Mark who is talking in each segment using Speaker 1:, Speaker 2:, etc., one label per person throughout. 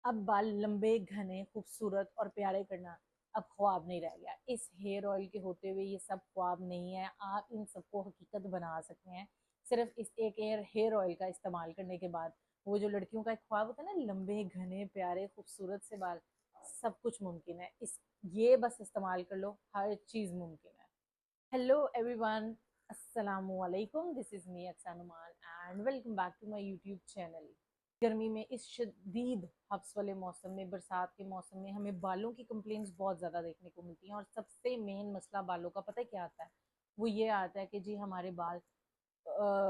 Speaker 1: अब बाल लंबे घने खूबसूरत और प्यारे करना अब ख्वाब नहीं रह गया। इस हेयर ऑयल के होते हुए ये सब ख्वाब नहीं है, आप इन सबको हकीकत बना सकते हैं सिर्फ इस एक हेयर ऑयल का इस्तेमाल करने के बाद। वो जो लड़कियों का एक ख्वाब होता है ना, लंबे घने प्यारे खूबसूरत से बाल, सब कुछ मुमकिन है। इस ये बस इस्तेमाल कर लो, हर चीज मुमकिन है। हेलो एवरीवन, अस्सलामु अलैकुम, this is me Aqsa Numan and welcome back to my YouTube channel. गर्मी में इस शदीद हब्स वाले मौसम में, बरसात के मौसम में हमें बालों की कंप्लेंट्स बहुत ज़्यादा देखने को मिलती हैं और सबसे मेन मसला बालों का पता है क्या आता है? वो ये आता है कि जी हमारे बाल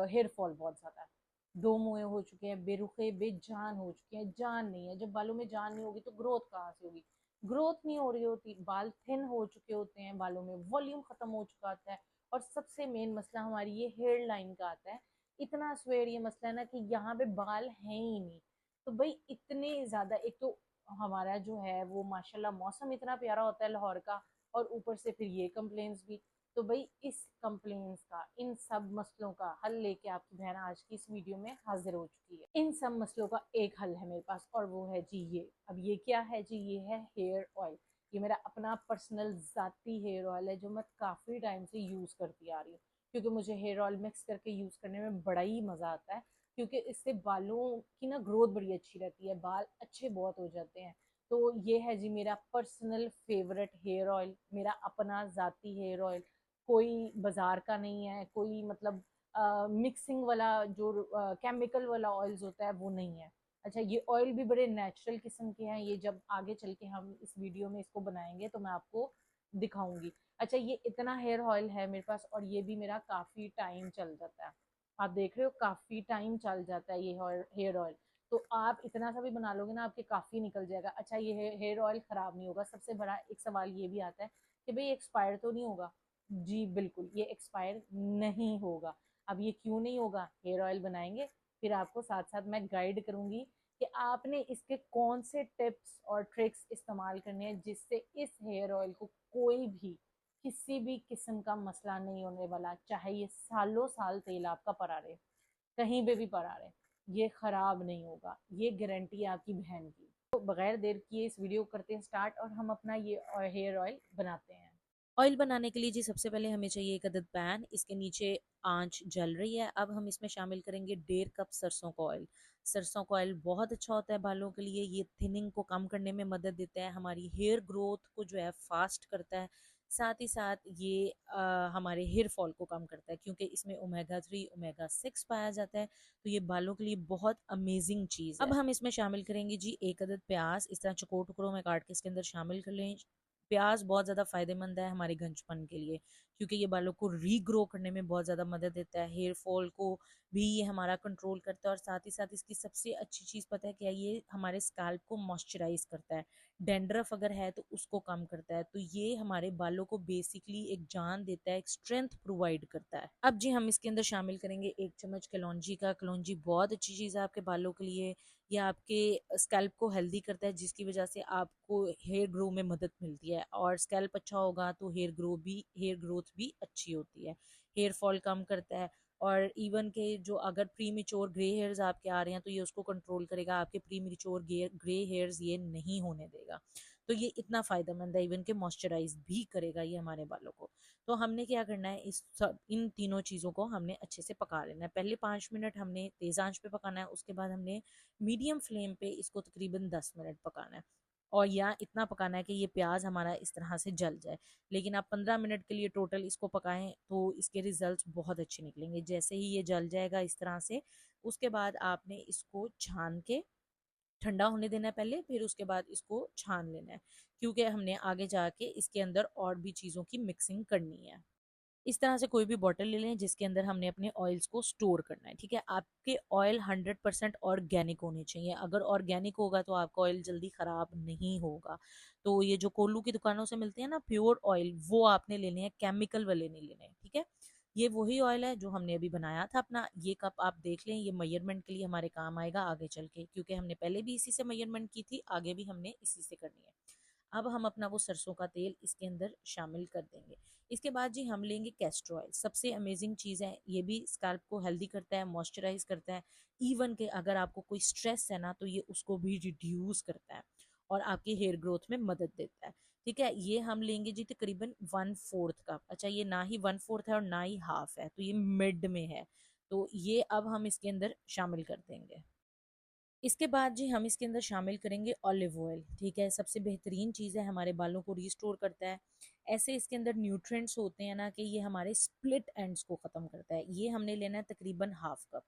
Speaker 1: हेयर फॉल बहुत ज़्यादा है। दो मुँहे हो चुके हैं, बेरुखे बेजान हो चुके हैं, जान नहीं है। जब बालों में जान नहीं होगी तो ग्रोथ कहाँ से होगी? ग्रोथ नहीं हो रही होती, बाल थिन हो चुके होते हैं, बालों में वॉल्यूम खत्म हो चुका होता है। और सबसे मेन मसला हमारी ये हेयर लाइन का आता है। इतना स्वेर ये मसला है ना कि यहाँ पे बाल हैं ही नहीं। तो भाई इतने ज्यादा, एक तो हमारा जो है वो माशाल्लाह मौसम इतना प्यारा होता है लाहौर का, और ऊपर से फिर ये कंप्लेन्स भी। तो भाई इस कंप्लेंट्स का, इन सब मसलों का हल लेके आपकी बहन आज की इस वीडियो में हाजिर हो चुकी है। इन सब मसलों का एक हल है मेरे पास, और वो है जी ये। अब ये क्या है जी? ये है हेयर ऑयल। ये मेरा अपना पर्सनल ज़ाती हेयर ऑयल है जो मैं काफ़ी टाइम से यूज़ करती आ रही हूँ, क्योंकि मुझे हेयर ऑयल मिक्स करके यूज़ करने में बड़ा ही मज़ा आता है। क्योंकि इससे बालों की ना ग्रोथ बड़ी अच्छी रहती है, बाल अच्छे बहुत हो जाते हैं। तो ये है जी मेरा पर्सनल फेवरेट हेयर ऑयल, मेरा अपना ज़ाती हेयर ऑयल। कोई बाजार का नहीं है, कोई मतलब मिक्सिंग वाला जो केमिकल वाला ऑयल्स होता है वो नहीं है। अच्छा, ये ऑयल भी बड़े नेचुरल किस्म के हैं। ये जब आगे चल के हम इस वीडियो में इसको बनाएंगे तो मैं आपको दिखाऊंगी। अच्छा, ये इतना हेयर ऑयल है मेरे पास और ये भी मेरा काफ़ी टाइम चल जाता है। आप देख रहे हो, काफ़ी टाइम चल जाता है ये हेयर ऑयल। तो आप इतना सा भी बना लोगे ना, आपके काफ़ी निकल जाएगा। अच्छा, ये हेयर ऑयल ख़राब नहीं होगा। सबसे बड़ा एक सवाल ये भी आता है कि भाई एक्सपायर तो नहीं होगा? जी बिल्कुल, ये एक्सपायर नहीं होगा। अब ये क्यों नहीं होगा? हेयर ऑयल बनाएंगे, फिर आपको साथ साथ मैं गाइड करूंगी कि आपने इसके कौन से टिप्स और ट्रिक्स इस्तेमाल करने हैं जिससे इस हेयर ऑयल को कोई भी किसी भी किस्म का मसला नहीं होने वाला। चाहे ये सालों साल तेल आपका पड़ा रहे, कहीं पे भी पड़ा रहे, ये खराब नहीं होगा। ये गारंटी है आपकी बहन की। तो बगैर देर किए इस वीडियो को करते हैं स्टार्ट और हम अपना ये हेयर ऑयल बनाते हैं।
Speaker 2: ऑयल बनाने के लिए जी सबसे पहले हमें चाहिए एक अदद पैन। इसके नीचे आंच जल रही है। अब हम इसमें शामिल करेंगे 1.5 कप सरसों का ऑयल। सरसों का ऑयल बहुत अच्छा होता है बालों के लिए। ये थिनिंग को कम करने में मदद देता है, हमारी हेयर ग्रोथ को जो है फास्ट करता है। साथ ही साथ ये हमारे हेयर फॉल को कम करता है, क्योंकि इसमें ओमेगा 3 ओमेगा 6 पाया जाता है। तो ये बालों के लिए बहुत अमेजिंग चीज़ है। अब हम इसमें शामिल करेंगे जी एक अदद प्याज। इस तरह चौकोर टुकड़ों में काट के इसके अंदर शामिल कर लें। प्याज बहुत ज़्यादा फ़ायदेमंद है हमारे गंजपन के लिए, क्योंकि ये बालों को रीग्रो करने में बहुत ज़्यादा मदद देता है। हेयर फॉल को भी ये हमारा कंट्रोल करता है, और साथ ही साथ इसकी सबसे अच्छी चीज़ पता है क्या? ये हमारे स्कैल्प को मॉइस्चराइज करता है। डेंड्रफ अगर है तो उसको कम करता है। तो ये हमारे बालों को बेसिकली एक जान देता है, एक स्ट्रेंथ प्रोवाइड करता है। अब जी हम इसके अंदर शामिल करेंगे 1 चम्मच कलौंजी का। कलौंजी बहुत अच्छी चीज़ है आपके बालों के लिए। ये आपके स्कैल्प को हेल्दी करता है, जिसकी वजह से आपको हेयर ग्रो में मदद मिलती है, और स्कैल्प अच्छा होगा तो हेयर ग्रोथ भी अच्छी होती है। हेयर फॉल कम करता है। और इवन के जो अगर प्री मेच्योर ग्रे हेयर्स आपके आ रहे हैं तो ये उसको कंट्रोल करेगा। आपके प्री मेच्योर ग्रे हेयर्स ये नहीं होने देगा। तो ये इतना फ़ायदेमंद है, इवन के मॉइस्चराइज भी करेगा ये हमारे बालों को। तो हमने क्या करना है, इन तीनों चीज़ों को हमने अच्छे से पका लेना है। पहले 5 मिनट हमने तेज़ आंच पे पकाना है, उसके बाद हमने मीडियम फ्लेम पे इसको तकरीबन 10 मिनट पकाना है। और या इतना पकाना है कि ये प्याज हमारा इस तरह से जल जाए। लेकिन आप 15 मिनट के लिए टोटल इसको पकाएं तो इसके रिजल्ट्स बहुत अच्छे निकलेंगे। जैसे ही ये जल जाएगा इस तरह से, उसके बाद आपने इसको छान के ठंडा होने देना है पहले, फिर उसके बाद इसको छान लेना है, क्योंकि हमने आगे जाके इसके अंदर और भी चीज़ों की मिक्सिंग करनी है। इस तरह से कोई भी बॉटल ले लें जिसके अंदर हमने अपने ऑयल्स को स्टोर करना है। ठीक है, आपके ऑयल 100% ऑर्गेनिक होने चाहिए। अगर ऑर्गेनिक होगा तो आपका ऑयल जल्दी ख़राब नहीं होगा। तो ये जो कोल्लू की दुकानों से मिलते हैं ना प्योर ऑयल, वो आपने लेने हैं, केमिकल वाले नहीं लेने हैं। ठीक है, ये वही ऑयल है जो हमने अभी बनाया था अपना। ये कप आप देख लें, ये मेजरमेंट के लिए हमारे काम आएगा आगे चल के, क्योंकि हमने पहले भी इसी से मेजरमेंट की थी, आगे भी हमने इसी से करनी है। अब हम अपना वो सरसों का तेल इसके अंदर शामिल कर देंगे। इसके बाद जी हम लेंगे कैस्टर ऑयल, सबसे अमेजिंग चीज़ है, ये भी स्कैल्प को हेल्दी करता है, मॉइस्चराइज करता है। इवन के अगर आपको कोई स्ट्रेस है ना तो ये उसको भी रिड्यूस करता है और आपकी हेयर ग्रोथ में मदद देता है। ठीक है, ये हम लेंगे जी तकरीबन 1/4 कप। अच्छा, ये ना ही 1/4 है और ना ही हाफ है, तो ये मिड में है। तो ये अब हम इसके अंदर शामिल कर देंगे। इसके बाद जी हम इसके अंदर शामिल करेंगे ऑलिव ऑयल। ठीक है, सबसे बेहतरीन चीज़ है, हमारे बालों को रिस्टोर करता है। ऐसे इसके अंदर न्यूट्रिएंट्स होते हैं ना कि ये हमारे स्प्लिट एंड्स को ख़त्म करता है। ये हमने लेना है तकरीबन हाफ कप।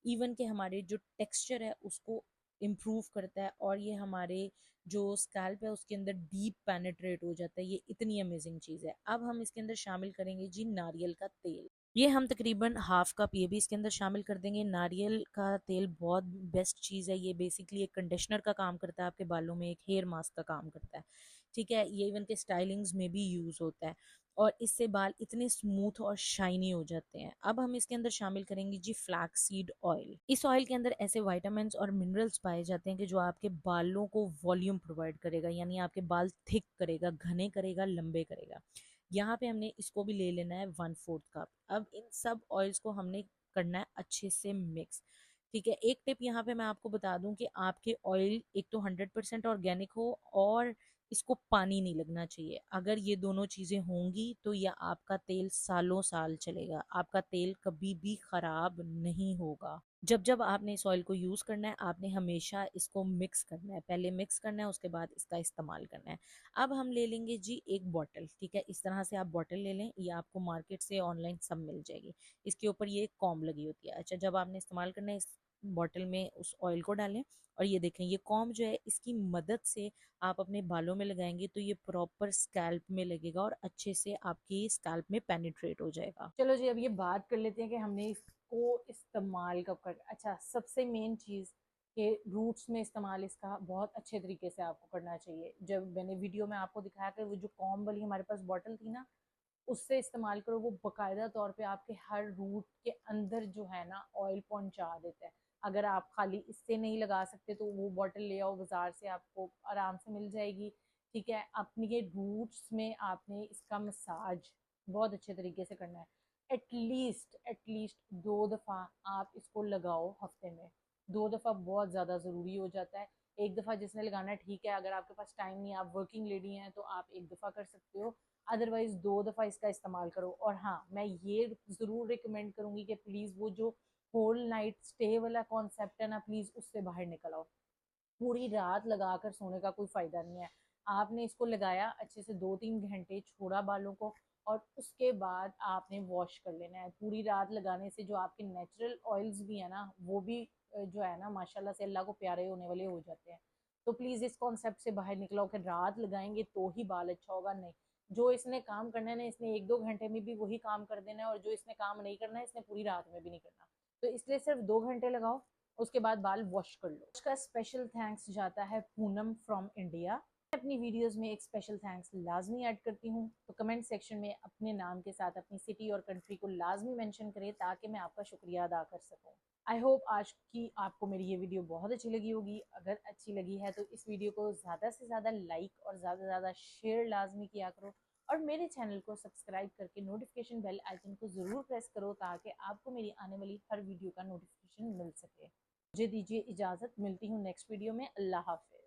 Speaker 2: इवन के हमारे जो टेक्सचर है उसको इम्प्रूव करता है और ये हमारे जो स्कैल्प है उसके अंदर डीप पेनिट्रेट हो जाता है। ये इतनी अमेजिंग चीज़ है। अब हम इसके अंदर शामिल करेंगे जी नारियल का तेल। ये हम तकरीबन हाफ कप ये भी इसके अंदर शामिल कर देंगे। नारियल का तेल बहुत बेस्ट चीज़ है, ये बेसिकली एक कंडीशनर का काम करता है आपके बालों में, एक हेयर मास्क का काम करता है। ठीक है, ये इवन के स्टाइलिंग्स में भी यूज़ होता है और इससे बाल इतने स्मूथ और शाइनी हो जाते हैं। अब हम इसके अंदर शामिल करेंगे जी फ्लैक्स सीड ऑयल। इस ऑयल के अंदर ऐसे वाइटामिन और मिनरल्स पाए जाते हैं कि जो आपके बालों को वॉल्यूम प्रोवाइड करेगा, यानी आपके बाल थिक करेगा, घने करेगा, लंबे करेगा। यहाँ पे हमने इसको भी ले लेना है 1/4 कप। अब इन सब ऑयल्स को हमने करना है अच्छे से मिक्स। ठीक है, एक टिप यहाँ पे मैं आपको बता दूं कि आपके ऑयल एक तो 100% ऑर्गेनिक हो और इसको पानी नहीं लगना चाहिए। अगर ये दोनों चीज़ें होंगी तो यह आपका तेल सालों साल चलेगा, आपका तेल कभी भी ख़राब नहीं होगा। जब जब आपने इस ऑयल को यूज़ करना है आपने हमेशा इसको मिक्स करना है, पहले मिक्स करना है उसके बाद इसका इस्तेमाल करना है। अब हम ले लेंगे जी एक बॉटल। ठीक है, इस तरह से आप बॉटल ले लें, ये आपको मार्केट से ऑनलाइन सब मिल जाएगी। इसके ऊपर ये कॉम लगी होती है। अच्छा, जब आपने इस्तेमाल करना है इस बॉटल में उस ऑयल को डालें और ये देखें ये कॉम जो है इसकी मदद से आप अपने बालों में लगाएंगे तो ये प्रॉपर स्कैल्प में लगेगा और अच्छे से आपकी स्कैल्प में पेनिट्रेट हो जाएगा।
Speaker 1: चलो जी, अब ये बात कर लेते हैं कि हमने इसको इस्तेमाल कब कर। अच्छा, सबसे मेन चीज़ कि रूट्स में इस्तेमाल इसका बहुत अच्छे तरीके से आपको करना चाहिए। जब मैंने वीडियो में आपको दिखाया कि वो जो कॉम वाली हमारे पास बॉटल थी ना, उससे इस्तेमाल करो, वो बाकायदा तौर पे आपके हर रूट के अंदर जो है ना ऑयल पहुंचा देता है। अगर आप खाली इससे नहीं लगा सकते तो वो बॉटल ले आओ बाजार से, आपको आराम से मिल जाएगी। ठीक है, अपने ये रूट्स में आपने इसका मसाज बहुत अच्छे तरीके से करना है। एटलीस्ट 2 दफ़ा आप इसको लगाओ हफ्ते में। 2 दफ़ा बहुत ज़्यादा ज़रूरी हो जाता है। एक दफ़ा जिसने लगाना है ठीक है, अगर आपके पास टाइम नहीं है, आप वर्किंग लेडी हैं, तो आप एक दफ़ा कर सकते हो। अदरवाइज 2 दफ़ा इसका इस्तेमाल करो। और हाँ, मैं ये ज़रूर रिकमेंड करूँगी कि प्लीज़ वो जो होल नाइट स्टे वाला कॉन्सेप्ट है ना, प्लीज़ उससे बाहर निकल आओ। पूरी रात लगा कर सोने का कोई फ़ायदा नहीं है। आपने इसको लगाया, अच्छे से 2-3 घंटे छोड़ा बालों को और उसके बाद आपने वॉश कर लेना है। पूरी रात लगाने से जो आपके नेचुरल ऑयल्स भी है ना, वो भी जो है ना माशाल्लाह से अल्लाह को प्यारे होने वाले हो जाते हैं। तो प्लीज़ इस कॉन्सेप्ट से बाहर निकलो कि रात लगाएंगे तो ही बाल अच्छा होगा। नहीं, जो इसने काम करना है ना, इसने 1-2 घंटे में भी वही काम कर देना है और जो इसने काम नहीं करना है इसने पूरी रात में भी नहीं करना। तो इसलिए सिर्फ 2 घंटे लगाओ, उसके बाद बाल वॉश कर लो। उसका स्पेशल थैंक्स जाता है पूनम फ्रॉम इंडिया। मैं अपनी वीडियोस में एक स्पेशल थैंक्स लाजमी ऐड करती हूँ, तो कमेंट सेक्शन में अपने नाम के साथ अपनी सिटी और कंट्री को लाजमी मेंशन करें ताकि मैं आपका शुक्रिया अदा कर सकूँ। आई होप आज की आपको मेरी ये वीडियो बहुत अच्छी लगी होगी। अगर अच्छी लगी है तो इस वीडियो को ज़्यादा से ज़्यादा लाइक और ज़्यादा से ज़्यादा शेयर लाजमी किया करो और मेरे चैनल को सब्सक्राइब करके नोटिफिकेशन बेल आइकन को ज़रूर प्रेस करो ताकि आपको मेरी आने वाली हर वीडियो का नोटिफिकेशन मिल सके। मुझे दीजिए इजाज़त, मिलती हूँ नेक्स्ट वीडियो में। अल्लाह हाफिज़।